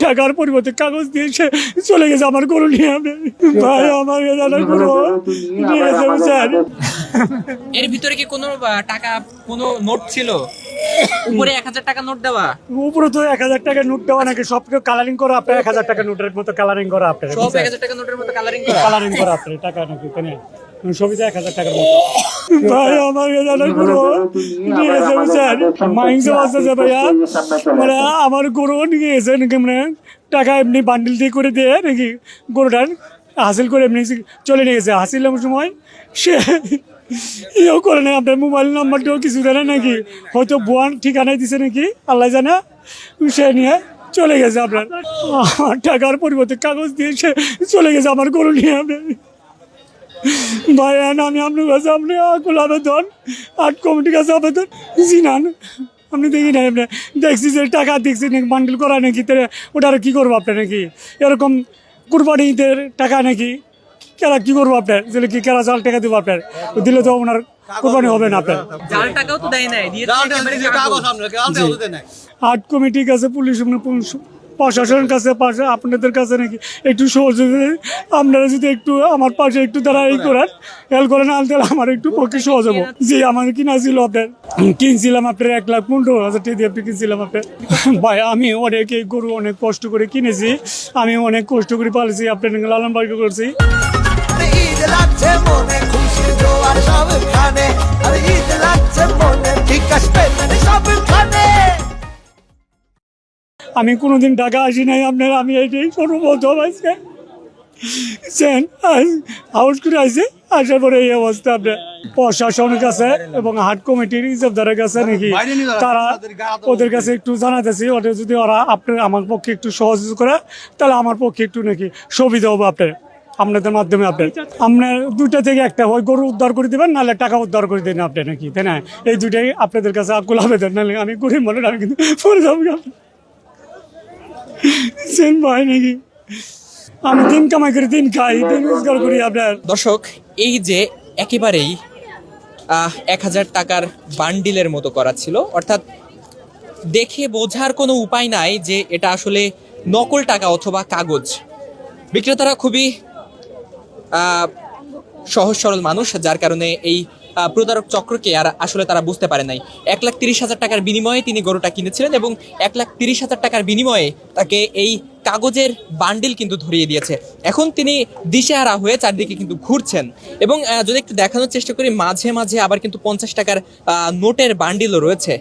টাকার পরিবর্তে কাগজ দিয়ে সে চলে গেছে আমার গরু নিয়ে। ভাই আমার গরু নিয়ে গেছে বুঝছেন। এর ভিতরে কি কোনো টাকা কোনো নোট ছিল? উপরে 1000 টাকা নোট দেওয়া? উপরে তো 1000 টাকার নোট দেওয়া নাকি, সব কালারিং করা আপনার 1000 টাকার নোটের মতো কালারিং করা আপনার, সব 1000 টাকা নোটের মতো কালারিং করা? কালারিং করা আপনার টাকা নাকি কেন সবই তো 1000 টাকার মতো। ভাই আমার গরু নিয়ে গেছে বুঝছেন, মাইন্স আছে ভাইয়া, মানে আমার গরু নিয়ে গেছে নাকি, মানে টাকা এমনি বান্ডিল দিয়ে করে দিয়ে নাকি গরুটার হাসিল করে এমনি চলে নিয়ে গেছে। হাসিলের সময় সে ইয়েও করে নেই, আপনার মোবাইল নাম্বারটাও কিছু জানে নাকি, হয়তো ভুয়ান ঠিকানায় দিছে নাকি আল্লাহ জানা, সে নিয়ে চলে গেছে আপনার। টাকার পরিবর্তে কাগজ দিয়ে সে চলে গেছে আমার গরু নিয়ে। আপনার ভাই আমি আপনার কাছে আপনি আকুল আবেদন, আর্ট কমিটির কাছে আবেদন জিনান, আপনি দেখি না আপনি দেখছি যে টাকা দেখছি নাকি বান্ডিল করা নাকি, ওটা আর কী করবো আপনার নাকি, এরকম কুরবানিদের টাকা নাকি কেরা কী করবো আপনার, দিলে কি কেরা জাল টাকা দেবো আপনার, দিলে তো ওনার কোরবানি হবে না আপনার। জাল টাকাও তো দেয় নাই, আর্ট কমিটির কাছে পুলিশ প্রশাসনের কাছে পাশে আপনাদের কাছে নাকি একটু সহযোগিতা, আপনারা যদি একটু আমার পাশে একটু তারা এই করেন, হেল্প করেন, তাহলে আমার একটু পক্ষে সহজ হবো। জি আমার কিনা ছিল আপনার, কিনছিলাম আপনার 1,15,000 টাকা দিয়ে আপনি কিনছিলাম আপনার। ভাই আমি অনেক এই গরু অনেক কষ্ট করে কিনেছি, আমি অনেক কষ্ট করে পালছি, আপনার লালন পালন করছি। আমি কোনোদিন ঢাকা আসি নাই আপনার, আমি এইটাই সর্বপ্রথম আজকে হাউস করে আসি, আসার পরে এই অবস্থা আপনার প্রশাসনের কাছে এবং হাট কমিটির ইজাবদারের কাছে নাকি তারা ওদের কাছে একটু জানাতেছি, ওদের যদি ওরা আপনার আমার পক্ষে একটু সহযোগিতা করে তাহলে আমার পক্ষে একটু নাকি সুবিধা হবে আপনাদের মাধ্যমে। আপনার দুইটা থেকে একটা হয়, গরু উদ্ধার করে দেবেন, নাহলে টাকা উদ্ধার করে দেন আপনি নাকি, তাই না? এই দুইটাই আপনাদের কাছে আকুল আবেদন, নাহলে আমি গরিব মানুষ, আমি কিন্তু পড়ে যাবো ভাই নাকি, আমি দিন কামাই করি, দিন খাই, দিন রোজগার করি আপনার। দর্শক, এই যে একেবারেই 1000 টাকার বান্ডিলের মতো করা ছিল, অর্থাৎ দেখে বোঝার কোনো উপায় নাই যে এটা আসলে নকল টাকা অথবা কাগজ। বিক্রেতারা খুবই সহজ সরল মানুষ, যার কারণে এই প্রতারক চক্রকে আর আসলে তারা বুঝতে পারে নাই। 1,30,000 টাকার বিনিময়ে তিনি গরুটা কিনেছিলেন এবং 1,30,000 টাকার বিনিময়ে তাকে এই কাগজের বান্ডিল কিন্তু ধরিয়ে দিয়েছে। এখন তিনি দিশেহারা হয়ে চারদিকে কিন্তু ঘুরছেন এবং যদি একটু দেখানোর চেষ্টা করি, মাঝে মাঝে আবার কিন্তু 50 টাকার নোটের বান্ডিলও রয়েছে।